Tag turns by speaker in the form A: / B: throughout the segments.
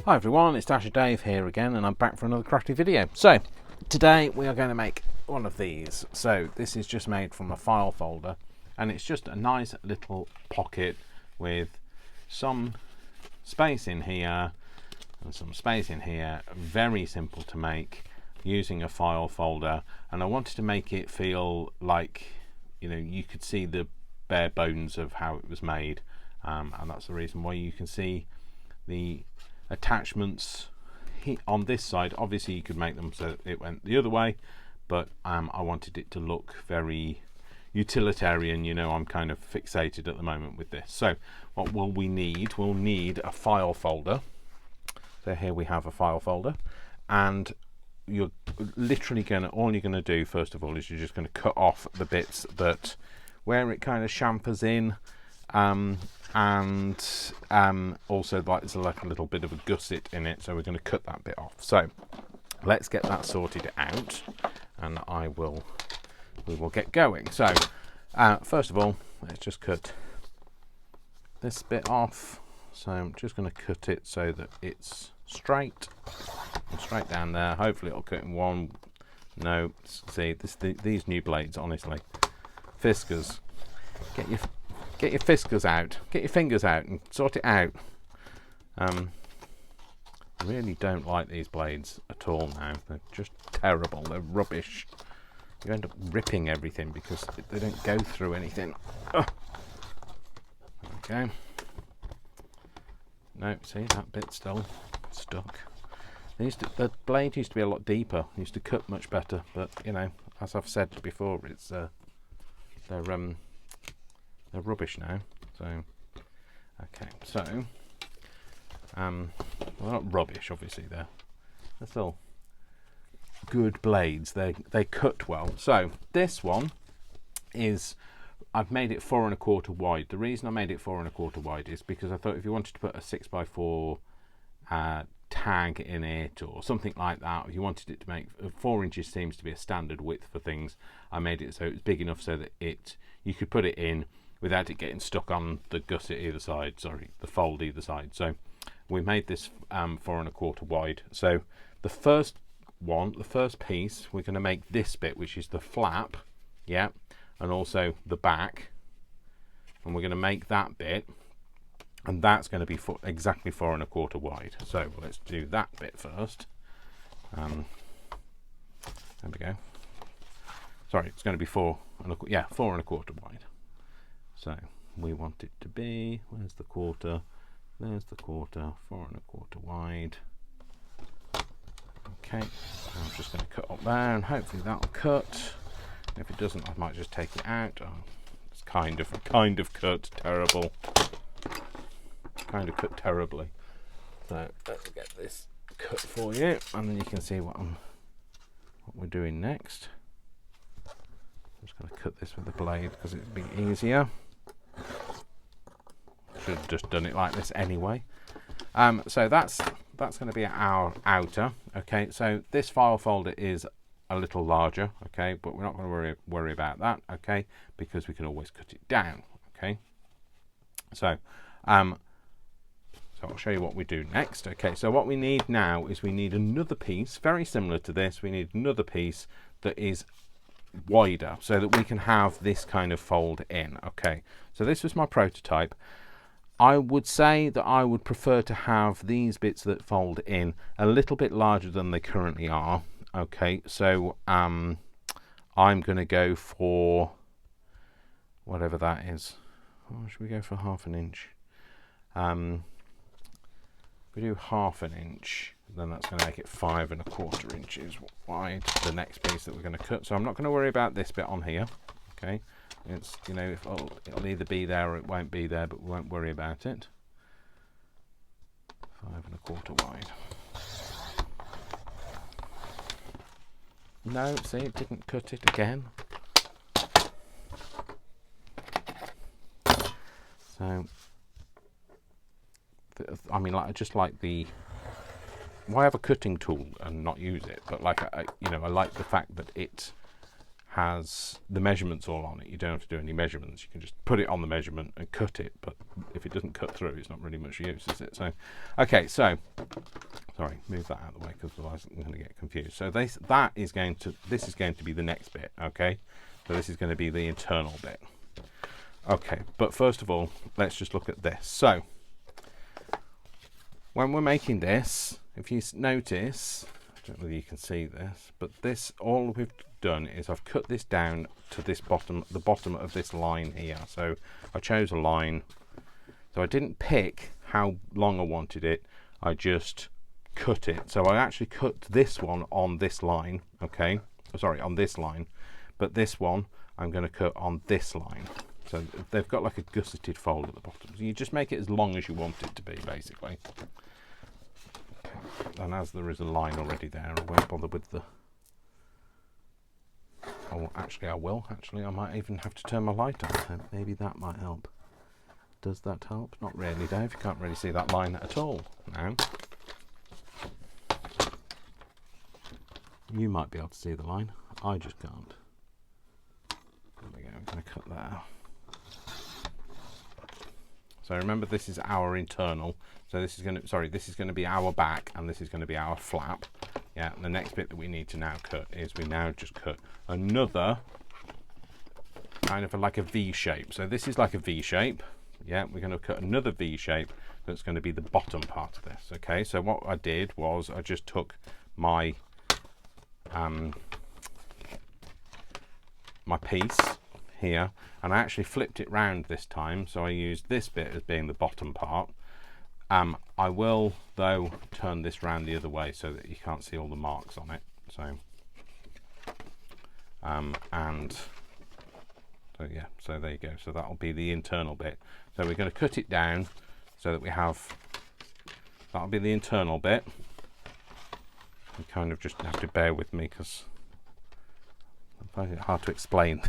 A: Hi everyone, it's Dasher Dave here again, and I'm back for another crafty video. So today we are going to make one of these. So this is just made from a file folder, and it's just a nice little pocket with some space in here and some space in here. Very simple to make using a file folder, and I wanted to make it feel like, you know, you could see the bare bones of how it was made, and that's the reason why you can see the attachments on this side. Obviously you could make them so it went the other way, but I wanted it to look very utilitarian. You know, I'm kind of fixated at the moment with this. So what will we need? We'll need a file folder. So here we have a file folder, and you're literally all you're going to do first of all is you're just going to cut off the bits that where it kind of chamfers in, and also there's like a little bit of a gusset in it, so we're going to cut that bit off. So let's get that sorted out, and we will get going. So first of all, let's just cut this bit off. So I'm just going to cut it so that it's straight down there. Hopefully it'll cut in one. No, see these new blades, honestly, Fiskars, get your Fiskars out, get your fingers out and sort it out. I really don't like these blades at all now. They're just terrible. They're rubbish. You end up ripping everything because they don't go through anything. Ugh. Okay. No, see, that bit's still stuck. The blade used to be a lot deeper. It used to cut much better, but you know, as I've said before, it's they're rubbish now. So okay, so well, not rubbish, obviously. They're still good blades. They cut well. So this one is, I've made it 4 1/4 wide. The reason I made it 4 1/4 wide is because I thought if you wanted to put a 6x4 tag in it or something like that, if you wanted it to make 4 inches seems to be a standard width for things, I made it so it's big enough so that you could put it in without it getting stuck on the gusset either side, sorry, the fold either side. So we made this 4 1/4 wide. So the first piece, we're going to make this bit, which is the flap, yeah, and also the back, and we're going to make that bit, and that's going to be exactly 4 1/4 wide. So let's do that bit first. There we go. Sorry, it's going to be 4 1/4 wide. So we want it to be, where's the quarter? There's the quarter, 4 1/4 wide. Okay, I'm just going to cut up there, and hopefully that'll cut. If it doesn't, I might just take it out. Oh, it's kind of cut terrible. Kind of cut terribly. So let's get this cut for you, and then you can see what we're doing next. I'm just going to cut this with the blade because it'd be easier. Should have just done it like this anyway. So that's going to be our outer. Okay, so this file folder is a little larger. Okay, but we're not going to worry about that. Okay, because we can always cut it down. Okay, so I'll show you what we do next. Okay, so what we need now is we need another piece very similar to this. We need another piece that is wider so that we can have this kind of fold in. Okay, so this was my prototype. I would say that I would prefer to have these bits that fold in a little bit larger than they currently are. Okay, so I'm going to go for whatever that is. Oh, should we go for 1/2 inch? If we do 1/2 inch, then that's going to make it 5 1/4 inches wide, the next piece that we're going to cut. So I'm not going to worry about this bit on here. Okay, it's, you know, it'll either be there or it won't be there, but we won't worry about it. 5 1/4 wide. No, see, it didn't cut it again. So I mean, like, I just like why have a cutting tool and not use it? But like, you know, I like the fact that it has the measurements all on it. You don't have to do any measurements. You can just put it on the measurement and cut it, but if it doesn't cut through, it's not really much use, is it? So, okay, so, sorry, move that out of the way, because otherwise I'm going to get confused. So this is going to be the next bit, okay? So this is going to be the internal bit. Okay, but first of all, let's just look at this. So, when we're making this, if you notice, I don't know whether you can see this, but this, all we've done is I've cut this down to this bottom, the bottom of this line here. So I chose a line. So I didn't pick how long I wanted it. I just cut it. So I actually cut this one on this line. Okay, sorry, on this line, but this one I'm going to cut on this line. So they've got like a gusseted fold at the bottom. So you just make it as long as you want it to be, basically. Okay. And as there is a line already there, I won't bother with the... Oh, actually I will. Actually, I might even have to turn my light on, so maybe that might help. Does that help? Not really, Dave. You can't really see that line at all now. You might be able to see the line. I just can't. There we go. I'm going to cut that out. So remember, this is our internal. So this is going to, sorry, this is going to be our back, and this is going to be our flap. Yeah, and the next bit that we need to now cut is we now just cut another kind of like a V shape. So this is like a V shape. Yeah, we're going to cut another V shape that's going to be the bottom part of this. Okay, so what I did was I just took my my piece here, and I actually flipped it round this time. So I used this bit as being the bottom part. I will though turn this round the other way so that you can't see all the marks on it. So and so yeah, so there you go. So that'll be the internal bit. So we're going to cut it down so that we have, that'll be the internal bit. You kind of just have to bear with me because I find it hard to explain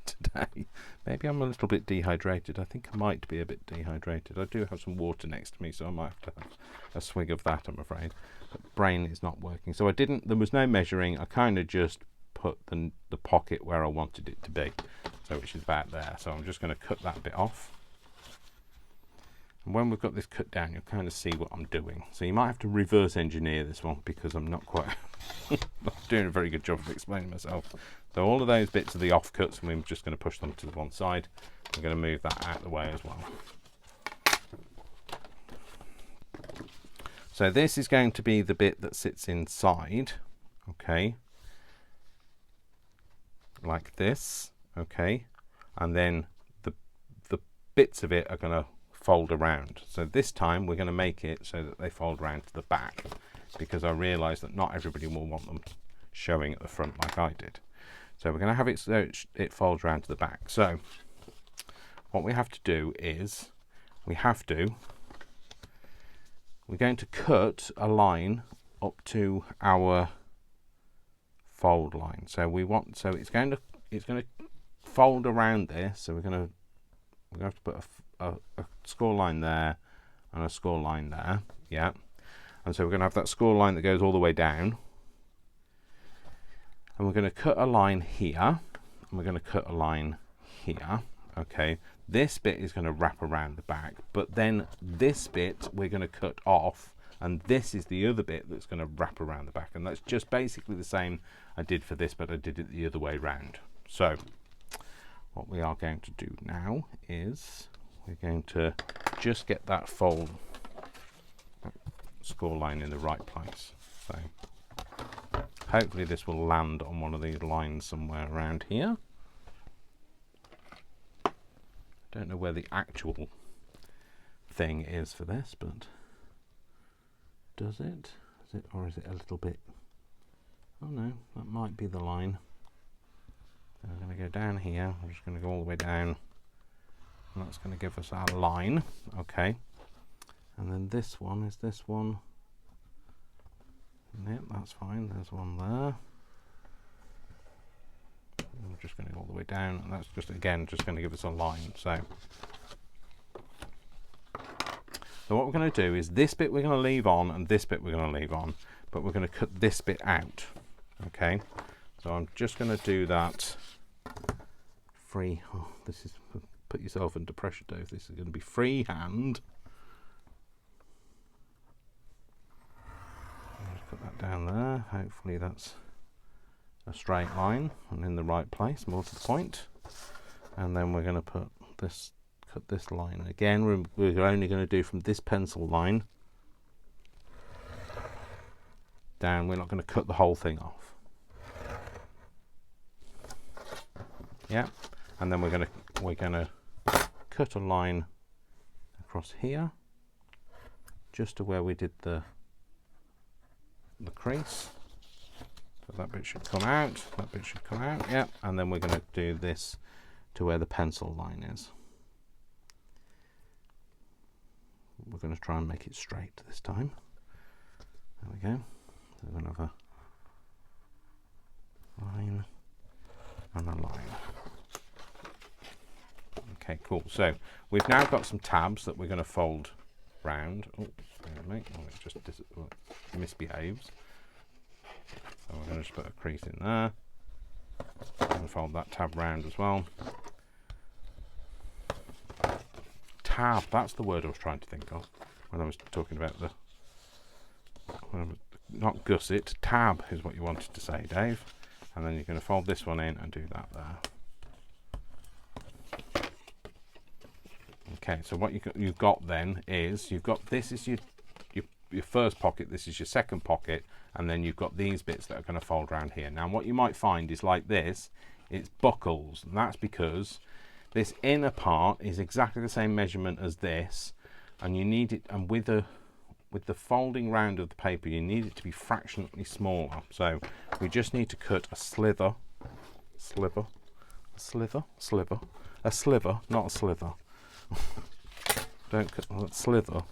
A: today. Maybe I'm a little bit dehydrated. I think I might be a bit dehydrated. I do have some water next to me, so I might have to have a swig of that, I'm afraid. But brain is not working. So I didn't, there was no measuring. I kind of just put the pocket where I wanted it to be. So which is about there. So I'm just going to cut that bit off. And when we've got this cut down, you'll kind of see what I'm doing. So you might have to reverse engineer this one because I'm not quite not doing a very good job of explaining myself. So all of those bits are the offcuts, and we're just going to push them to the one side. I'm going to move that out of the way as well. So this is going to be the bit that sits inside, okay, like this, okay, and then the bits of it are going to fold around. So this time we're going to make it so that they fold around to the back, because I realise that not everybody will want them showing at the front like I did. So we're going to have it so it folds around to the back. So what we have to do is we're going to cut a line up to our fold line. So it's going to fold around this. So we're going to have to put a score line there and a score line there. Yeah. And so we're going to have that score line that goes all the way down. And we're going to cut a line here, and we're going to cut a line here. Okay, this bit is going to wrap around the back, but then this bit we're going to cut off, and this is the other bit that's going to wrap around the back. And that's just basically the same I did for this, but I did it the other way round. So what we are going to do now is we're going to just get that fold score line in the right place. So hopefully this will land on one of these lines somewhere around here. I don't know where the actual thing is for this, but does it? Is it, or is it a little bit? Oh no, that might be the line. So I'm going to go down here. I'm just going to go all the way down, and that's going to give us our line. Okay, and then this one is this one. Yep, that's fine. There's one there. I'm just going to go all the way down, and that's just again just going to give us a line. So what we're going to do is this bit we're going to leave on, and this bit we're going to leave on, but we're going to cut this bit out. Okay, So I'm just going to do that free. Oh, this is, put yourself under pressure, Dave. This is going to be freehand. Just put that down there. Hopefully that's a straight line and in the right place, more to the point. And then we're going to put this, cut this line again. We're only going to do from this pencil line down. We're not going to cut the whole thing off. Yeah, and then we're going to cut a line across here, just to where we did the crease. So that bit should come out. That bit should come out. Yeah, and then we're going to do this to where the pencil line is. We're going to try and make it straight this time. There we go. So we're going to have a line and a line. Okay, cool. So we've now got some tabs that we're going to fold round. Oh, it just misbehaves. So we're going to just put a crease in there. I'm going to fold that tab round as well. Tab, that's the word I was trying to think of when I was talking about the, not gusset, tab is what you wanted to say, Dave. And then you're going to fold this one in and do that there. Okay, so what you've got then is, you've got, this is your first pocket, this is your second pocket, and then you've got these bits that are going to fold around here. Now what you might find is like this, it's buckles, and that's because this inner part is exactly the same measurement as this, and you need it, and with the folding round of the paper, you need it to be fractionally smaller. So we just need to cut a sliver, not a slither. Don't cut slither.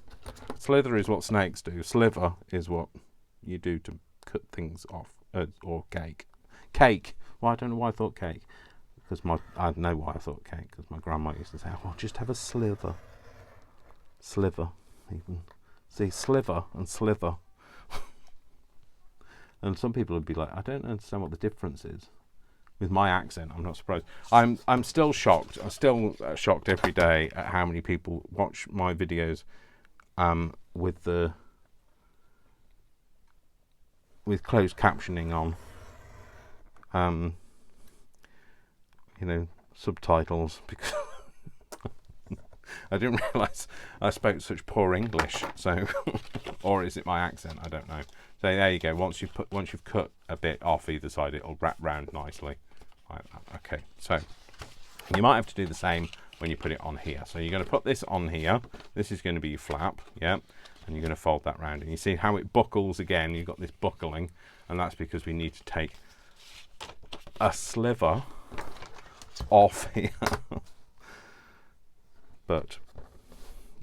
A: Slither is what snakes do. Sliver is what you do to cut things off, or cake. Cake. Well, I don't know why I thought cake. Because I know why I thought cake. Because my grandma used to say, "Oh, just have a sliver." Sliver, even. See, sliver and slither. And some people would be like, I don't understand what the difference is. With my accent, I'm not surprised. I'm still shocked. I'm still shocked every day at how many people watch my videos with closed captioning on. You know, subtitles, because I didn't realise I spoke such poor English. So, or is it my accent? I don't know. So there you go. Once you've cut a bit off either side, it'll wrap round nicely like that. Okay. So you might have to do the same when you put it on here. So you're going to put this on here. This is going to be your flap, yeah, and you're going to fold that round. And you see how it buckles again. You've got this buckling, and that's because we need to take a sliver off here. But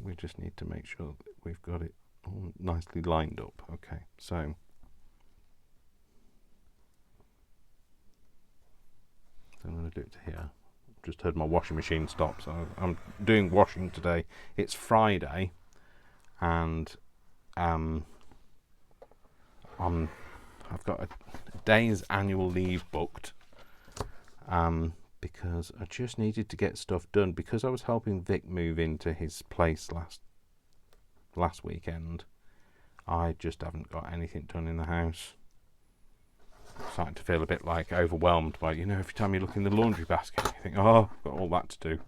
A: we just need to make sure that we've got it all nicely lined up. Okay, so I'm going to do it to here. Just heard my washing machine stop, so I'm doing washing today. It's Friday, and I've got a day's annual leave booked, because I just needed to get stuff done, because I was helping Vic move into his place last weekend. I just haven't got anything done in the house. I'm starting to feel a bit like overwhelmed by, you know, every time you look in the laundry basket, you think, oh, I've got all that to do.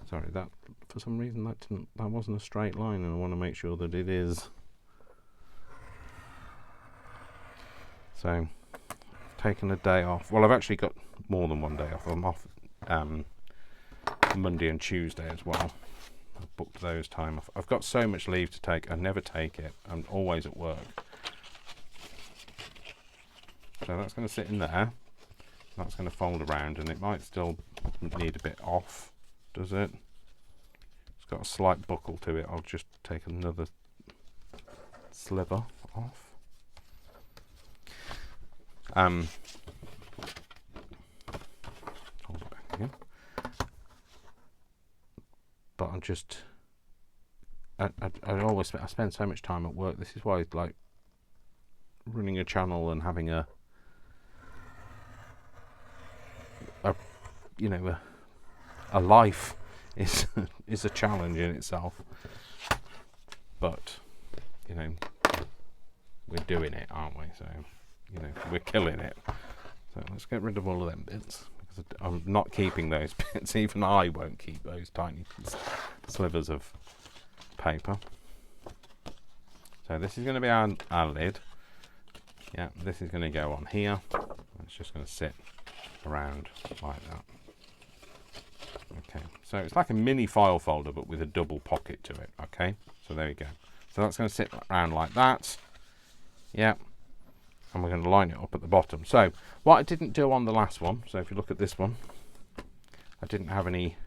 A: Sorry, that for some reason that wasn't a straight line, and I want to make sure that it is. So I've taken a day off. Well, I've actually got more than one day off. I'm off Monday and Tuesday as well. I've booked those time off. I've got so much leave to take. I never take it. I'm always at work. So that's going to sit in there. That's going to fold around, and it might still need a bit off. Does it? It's got a slight buckle to it. I'll just take another sliver off. Hold it back again. But I'm just, I spend so much time at work. This is why, like, running a channel and having a you know, a life is is a challenge in itself. But, you know, we're doing it, aren't we? So, you know, we're killing it. So let's get rid of all of them bits, because I'm not keeping those bits. Even I won't keep those tiny slivers of paper. So this is going to be our lid. Yeah, this is going to go on here. It's just going to sit around like that. Okay, so it's like a mini file folder, but with a double pocket to it. Okay, so there we go. So that's going to sit around like that. Yeah, and we're going to line it up at the bottom. So what I didn't do on the last one, so if you look at this one, I didn't have any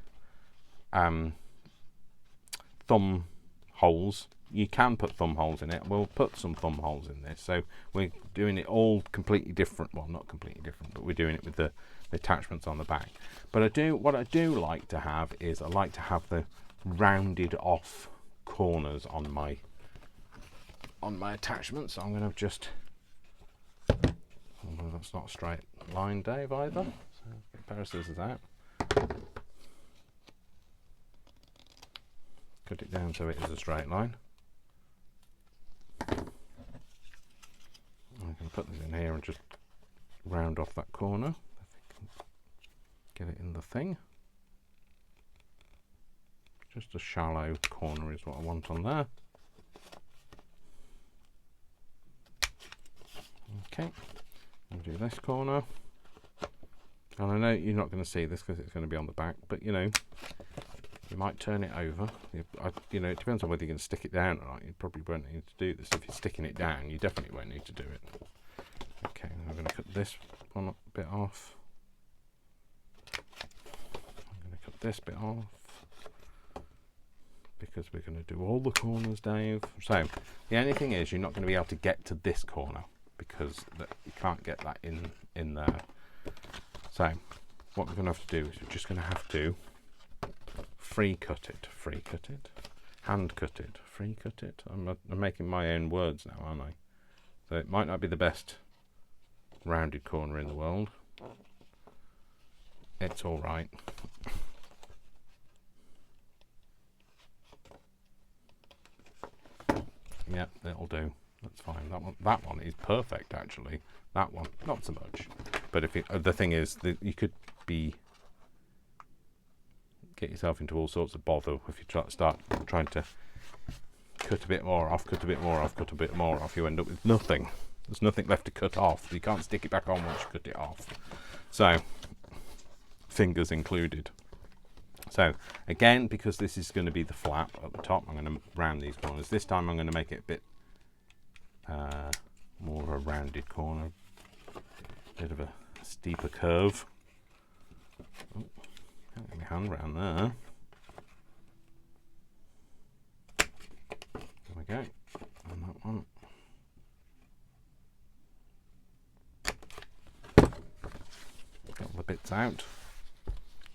A: thumb holes. You can put thumb holes in it. We'll put some thumb holes in this. So we're doing it all completely different. Well, not completely different, but we're doing it with the attachments on the back. But what I do like to have is I like to have the rounded off corners on my attachments. So I'm going to just, well, that's not a straight line, Dave, either. So get a pair of scissors out. Cut it down so it is a straight line. I'm going to put this in here and just round off that corner. Get it in the thing. Just a shallow corner is what I want on there. Okay, I'll do this corner. And I know you're not going to see this because it's going to be on the back, but you know, you might turn it over. You know, it depends on whether you can stick it down or not. You probably won't need to do this. If you're sticking it down, you definitely won't need to do it. Okay, I'm going to cut this one a bit off. I'm going to cut this bit off, because we're going to do all the corners, Dave. So the only thing is, you're not going to be able to get to this corner because you can't get that in there. So what we're going to have to do is we're just going to have to free cut it, hand cut it, free cut it. I'm making my own words now, aren't I? So it might not be the best rounded corner in the world. It's all right. Yeah, that'll do. That's fine. That one is perfect, actually. That one, not so much. But if the thing is that you could get yourself into all sorts of bother if you start trying to cut a bit more off, cut a bit more off, cut a bit more off. You end up with nothing. There's nothing left to cut off. You can't stick it back on once you cut it off. So, fingers included. So, again, because this is going to be the flap at the top, I'm going to round these corners. This time I'm going to make it a bit more of a rounded corner. Bit of a steeper curve. Oh, can't get my hand round there. There we go. And that one. Get all the bits out.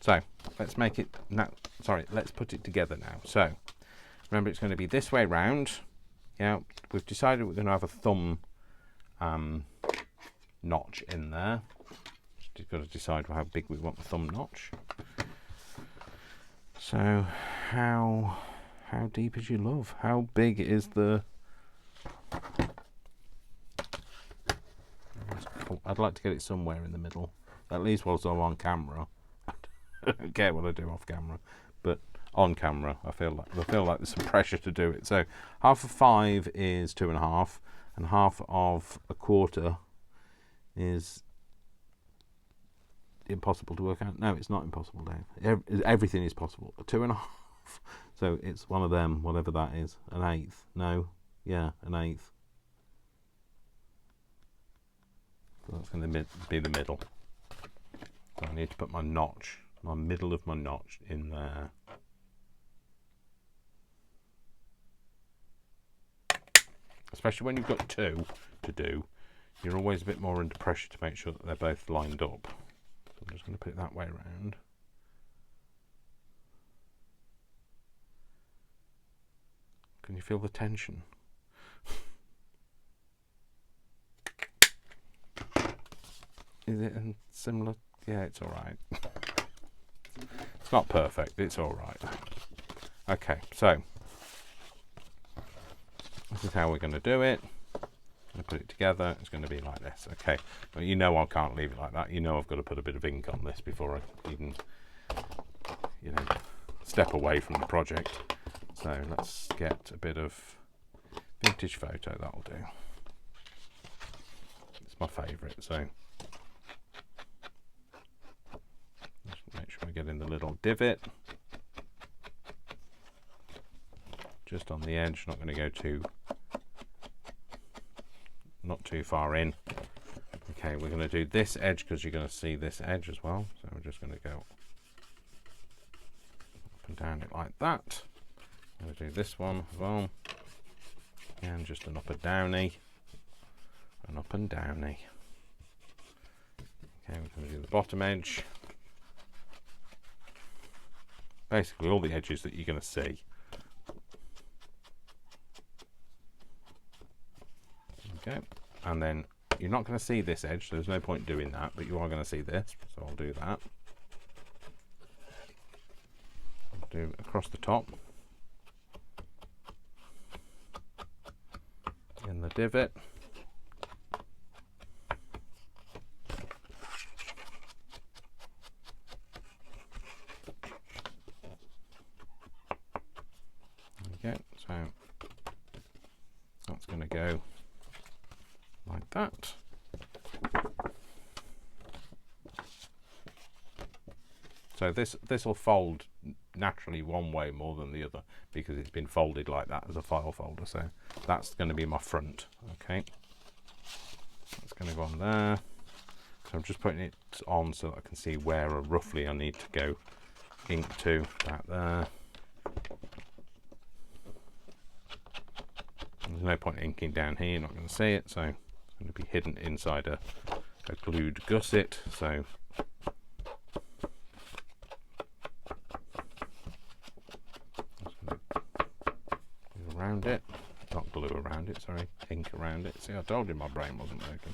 A: So let's make it now. Sorry, let's put it together now. So remember, it's going to be this way round. Yeah, we've decided we're going to have a thumb notch in there. Just got to decide how big we want the thumb notch. So how deep is your love? How big is the? I'd like to get it somewhere in the middle, at least whilst I'm on camera. I don't care what I do off camera, but on camera I feel like there's some pressure to do it. So half of 5 is 2.5, and half of a quarter is impossible to work out. No, it's not impossible, Dave. Everything is possible. 2.5. So it's one of them, whatever that is. An eighth. No. Yeah, an eighth. So that's going to be the middle. So I need to put my notch, my middle of my notch in there. Especially when you've got 2 to do, you're always a bit more under pressure to make sure that they're both lined up. So I'm just going to put it that way around. Can you feel the tension? Is it similar? Yeah, it's all right. It's not perfect, it's all right. Okay, so this is how we're going to do it. I'm going to put it together. It's going to be like this. Okay, but you know I can't leave it like that. You know I've got to put a bit of ink on this before I even, you know, step away from the project. So let's get a bit of vintage photo. That'll do. It's my favourite. So just make sure I get in the little divot. Just on the edge, not going to go not too far in. Okay, we're going to do this edge because you're going to see this edge as well. So we're just going to go up and down it like that. I'm going to do this one as well. And just an up and downy. An up and downy. Okay, we're going to do the bottom edge. Basically all the edges that you're going to see. Okay, and then you're not going to see this edge, so there's no point doing that, but you are going to see this, so I'll do that. I'll do across the top, in the divot. Okay, so that's going to go like that. So this will fold naturally one way more than the other because it's been folded like that as a file folder. So that's going to be my front. Okay, that's going to go on there. So I'm just putting it on so that I can see where roughly I need to go ink to. About there. There's no point inking down here. You're not going to see it, so it's going to be hidden inside a glued gusset. So glue around it, not glue around it, sorry, ink around it. See, I told you my brain wasn't working.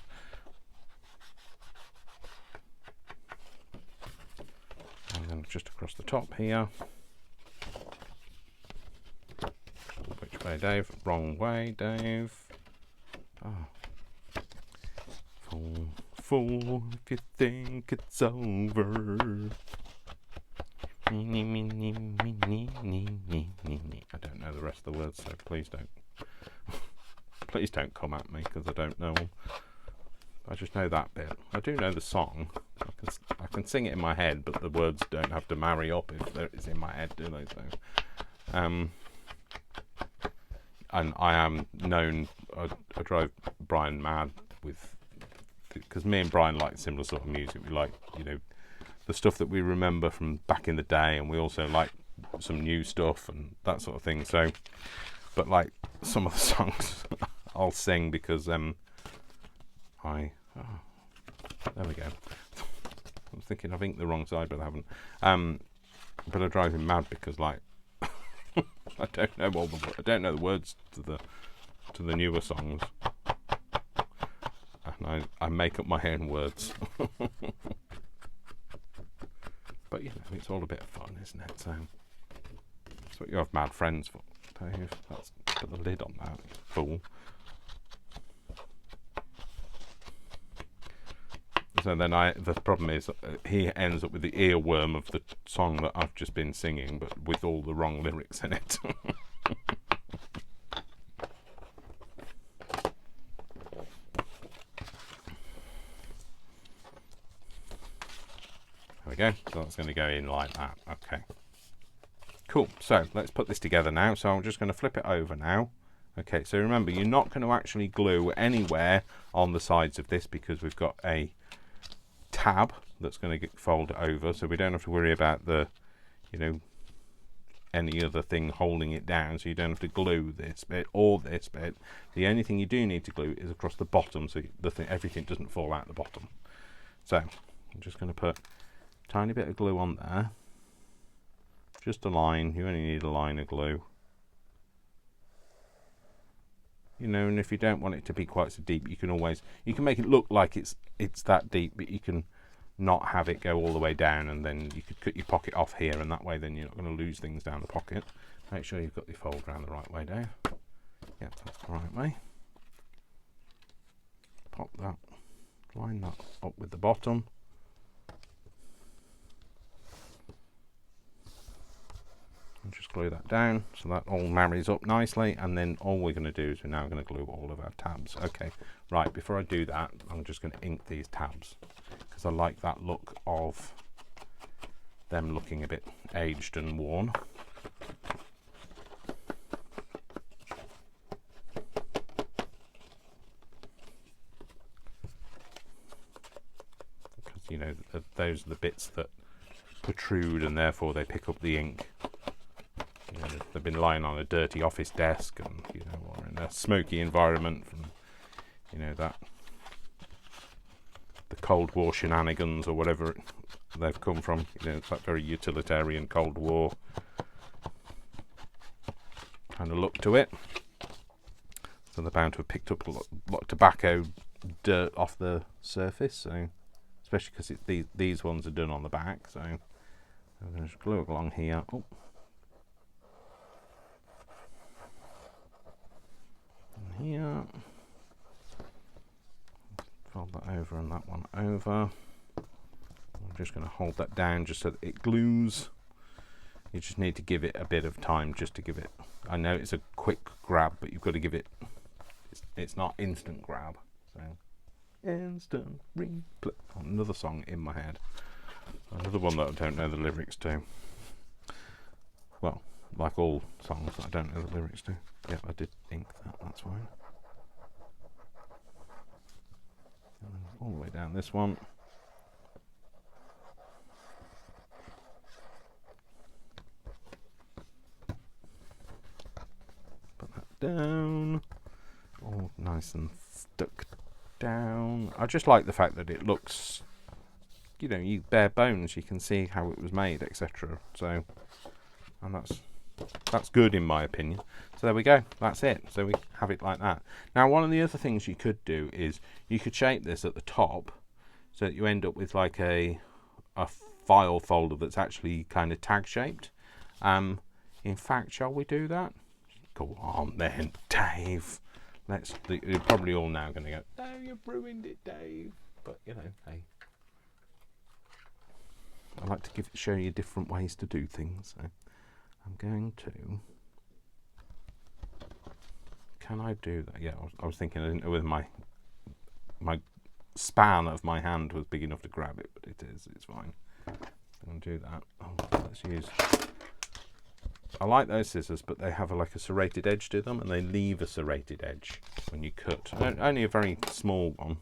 A: And then just across the top here. Which way, Dave? Wrong way, Dave. Oh. Fool, if you think it's over. I don't know the rest of the words, so please don't. Please don't come at me because I don't know them. I just know that bit. I do know the song. I can sing it in my head, but the words don't have to marry up if it's in my head, do they? So, and I am known. I drive Brian mad with, because me and Brian like similar sort of music. We like, you know, the stuff that we remember from back in the day, and we also like some new stuff and that sort of thing. So, but like some of the songs I'll sing because there we go. I was thinking I've inked the wrong side, but I haven't. But I drive him mad because like I don't know the words to the newer songs, and I make up my own words. But you know, it's all a bit of fun, isn't it? So that's what you have mad friends for, Dave. Let's put the lid on that, fool. So then the problem is he ends up with the earworm of the song that I've just been singing, but with all the wrong lyrics in it. There we go. So that's going to go in like that. Okay. Cool. So let's put this together now. So I'm just going to flip it over now. Okay. So remember, you're not going to actually glue anywhere on the sides of this because we've got a tab that's going to get folded over, so we don't have to worry about the, you know, any other thing holding it down. So you don't have to glue this bit or this bit. The only thing you do need to glue is across the bottom, so everything doesn't fall out the bottom. So I'm just going to put a tiny bit of glue on there, just a line. You only need a line of glue, you know, and if you don't want it to be quite so deep, you can make it look like it's that deep, but you can not have it go all the way down, and then you could cut your pocket off here, and that way then you're not going to lose things down the pocket. Make sure you've got your fold round the right way, Dave. Yep, that's the right way. Pop that, line that up with the bottom. And just glue that down so that all marries up nicely, and then all we're going to do is we're now going to glue all of our tabs. Okay, right, before I do that, I'm just going to ink these tabs because I like that look of them looking a bit aged and worn. Because, you know, those are the bits that protrude and therefore they pick up the ink. You know, they've been lying on a dirty office desk, and you know, or in a smoky environment from, you know, that the Cold War shenanigans or whatever they've come from. You know, it's that very utilitarian Cold War kind of look to it. So they're bound to have picked up a lot of tobacco dirt off the surface. So, especially because these ones are done on the back. So I'm going to just glue it along here. Oh. Here, fold that over and that one over. I'm just going to hold that down just so that it glues. You just need to give it a bit of time just to give it. I know it's a quick grab, but you've got to give it. It's not instant grab. So instant replay. Another song in my head. Another one that I don't know the lyrics to. Well, like all songs that I don't know the lyrics to. Yeah, I did ink that, that's fine. And all the way down this one. Put that down. All nice and stuck down. I just like the fact that it looks, you know, you bare bones, you can see how it was made, etc. So, and that's good in my opinion. So there we go, that's it. So we have it like that. Now, one of the other things you could do is you could shape this at the top so that you end up with like a file folder that's actually kind of tag shaped. In fact, shall we do that? Go on then, Dave. You're probably all now going to go, no, you've ruined it, Dave. But you know, hey, I like to show you different ways to do things. So I'm going to. Can I do that? Yeah, I was thinking I didn't know whether my span of my hand was big enough to grab it, but it is. It's fine. I'm going to do that. Oh, let's use. I like those scissors, but they have like a serrated edge to them, and they leave a serrated edge when you cut. Only a very small one,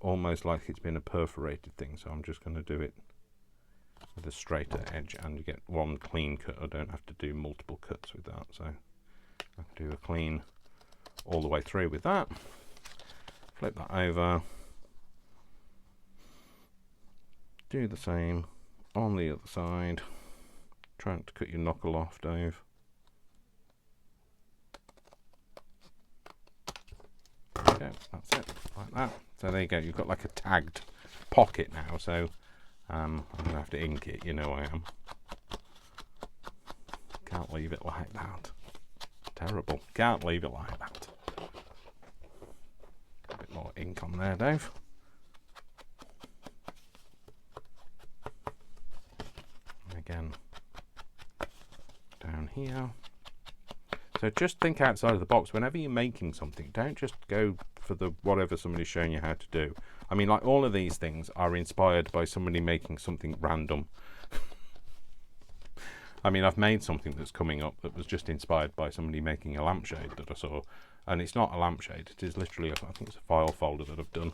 A: almost like it's been a perforated thing. So I'm just going to do it with a straighter edge, and you get one clean cut. I don't have to do multiple cuts with that, so I can do a clean all the way through with that. Flip that over, do the same on the other side. Trying to cut your knuckle off, Dave. There you go, that's it, like that. So there you go, you've got like a tagged pocket now, so I'm going to have to ink it, you know I am. Can't leave it like that. Terrible, can't leave it like that. A bit more ink on there, Dave. And again, down here. So just think outside of the box. Whenever you're making something, don't just go for the whatever somebody's showing you how to do. I mean, like all of these things are inspired by somebody making something random. I mean, I've made something that's coming up that was just inspired by somebody making a lampshade that I saw, and it's not a lampshade. It is literally, I think it's a file folder that I've done,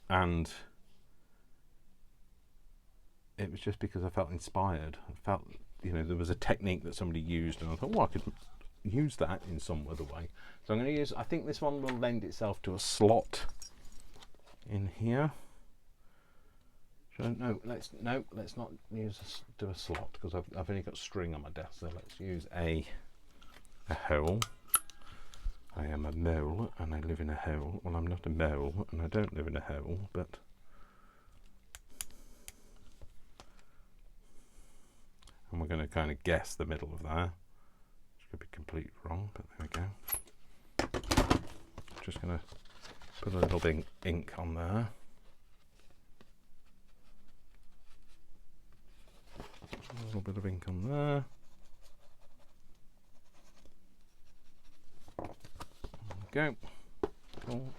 A: and it was just because I felt inspired. I felt, you know, there was a technique that somebody used, and I thought, well, I could use that in some other way. So I'm going to use, I think this one will lend itself to a slot in here. No, let's not do a slot, because I've only got string on my desk. So let's use a hole. I am a mole and I live in a hole. Well, I'm not a mole and I don't live in a hole, but we're going to kind of guess the middle of that. Which could be completely wrong, but there we go. Just going to put a little bit ink on there. A little bit of ink on there. There we go. Cool.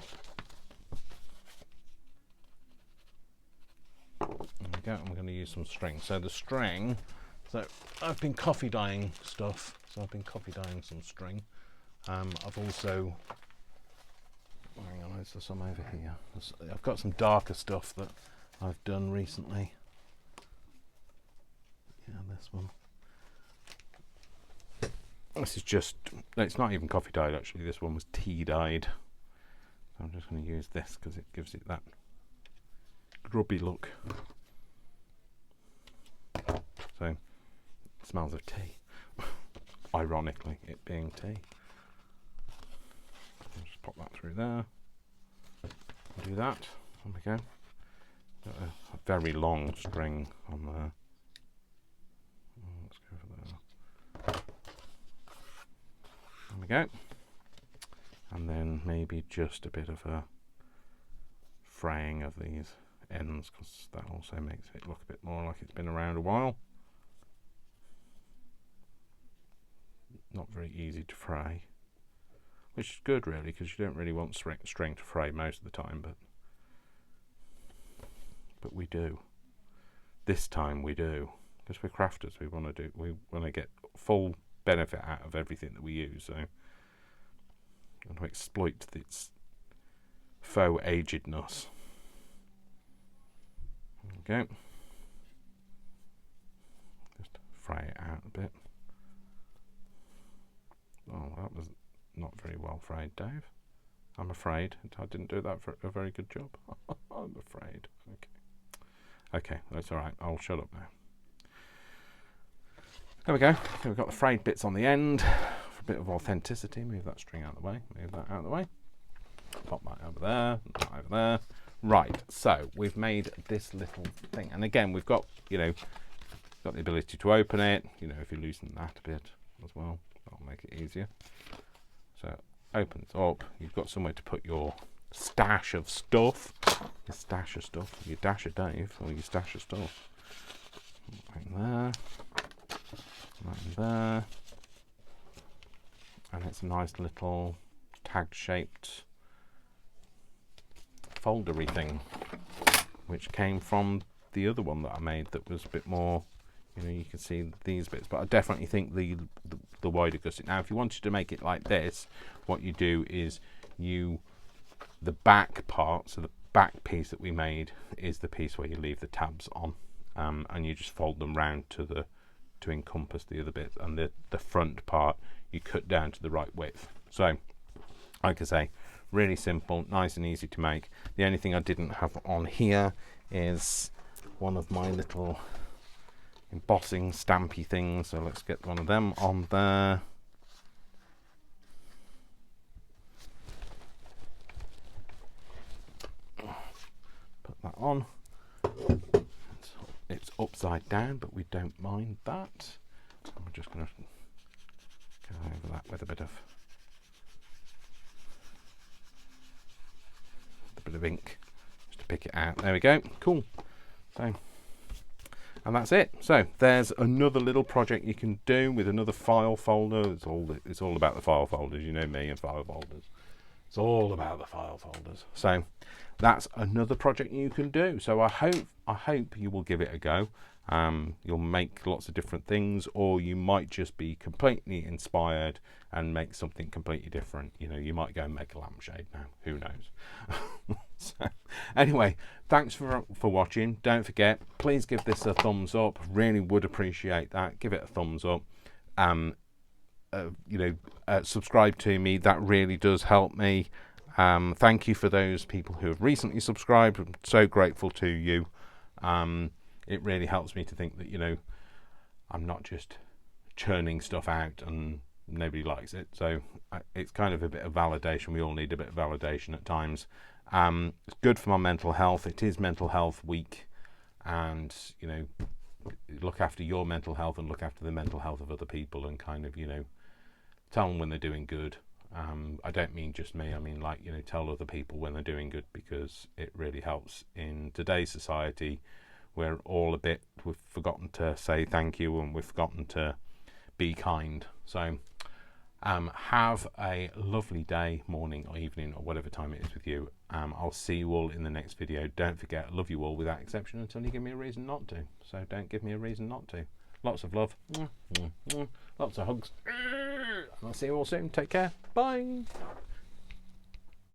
A: There we go. I'm going to use some string. So the string, so I've been coffee dyeing stuff. So I've been coffee dyeing some string. I've also, hang on, is there some over here? I've got some darker stuff that I've done recently. Yeah, this one. This is just, it's not even coffee dyed actually, this one was tea dyed. So I'm just going to use this because it gives it that grubby look. So, it smells of tea. Ironically, it being tea. I'll just pop that through there. Do that. There we go. Got a very long string on there. Let's go for there. There we go. And then maybe just a bit of a fraying of these ends, because that also makes it look a bit more like it's been around a while. Not very easy to fray, which is good really, because you don't really want string to fray most of the time, but we do. This time we do, because we're crafters. We want to get full benefit out of everything that we use. So I want to exploit its faux agedness. There we go. Just fray it out a bit. Oh, that was not very well frayed, Dave. I'm afraid I didn't do that for a very good job. I'm afraid. Okay, that's all right. I'll shut up now. There we go. Okay, we've got the frayed bits on the end for a bit of authenticity. Move that string out of the way. Move that out of the way. Pop that over there. That over there. Right. So we've made this little thing, and again, we've got got the ability to open it. If you loosen that a bit as well, that'll make it easier. So it opens up. You've got somewhere to put your stash of stuff. Your stash of stuff. Your dash of Dave, or your stash of stuff. Right there. Right there. And it's a nice little tag-shaped foldery thing, which came from the other one that I made that was a bit more, you can see these bits, but I definitely think the wider gusset. Now if you wanted to make it like this, what you do is the back part, so the back piece that we made is the piece where you leave the tabs on, and you just fold them round to encompass the other bits, and the front part you cut down to the right width. So like I say, really simple, nice and easy to make. The only thing I didn't have on here is one of my little embossing stampy things, so let's get one of them on there. Put that on. It's upside down, but we don't mind that. So we're just going to go over that with a bit of ink just to pick it out. There we go. Cool. So, and that's it. So there's another little project you can do with another file folder. It's all about the file folders. You know me and file folders. It's all about the file folders. So that's another project you can do. So I hope you will give it a go. You'll make lots of different things, or you might just be completely inspired and make something completely different. You might go and make a lampshade now. Who knows? So, anyway, thanks for watching. Don't forget, please give this a thumbs up. Really would appreciate that. Give it a thumbs up. Subscribe to me. That really does help me. Thank you for those people who have recently subscribed. I'm so grateful to you. It really helps me to think that, I'm not just churning stuff out and nobody likes it. So it's kind of a bit of validation. We all need a bit of validation at times. It's good for my mental health. It is Mental Health Week, and look after your mental health and look after the mental health of other people, and kind of, you know, tell them when they're doing good. I don't mean just me, I mean, like, you know, tell other people when they're doing good, because it really helps in today's society. We're all we've forgotten to say thank you, and we've forgotten to be kind. So have a lovely day, morning or evening, or whatever time it is with you. I'll see you all in the next video. Don't forget, I love you all without exception until you give me a reason not to. So don't give me a reason not to. Lots of love. Lots of hugs. And I'll see you all soon. Take care. Bye.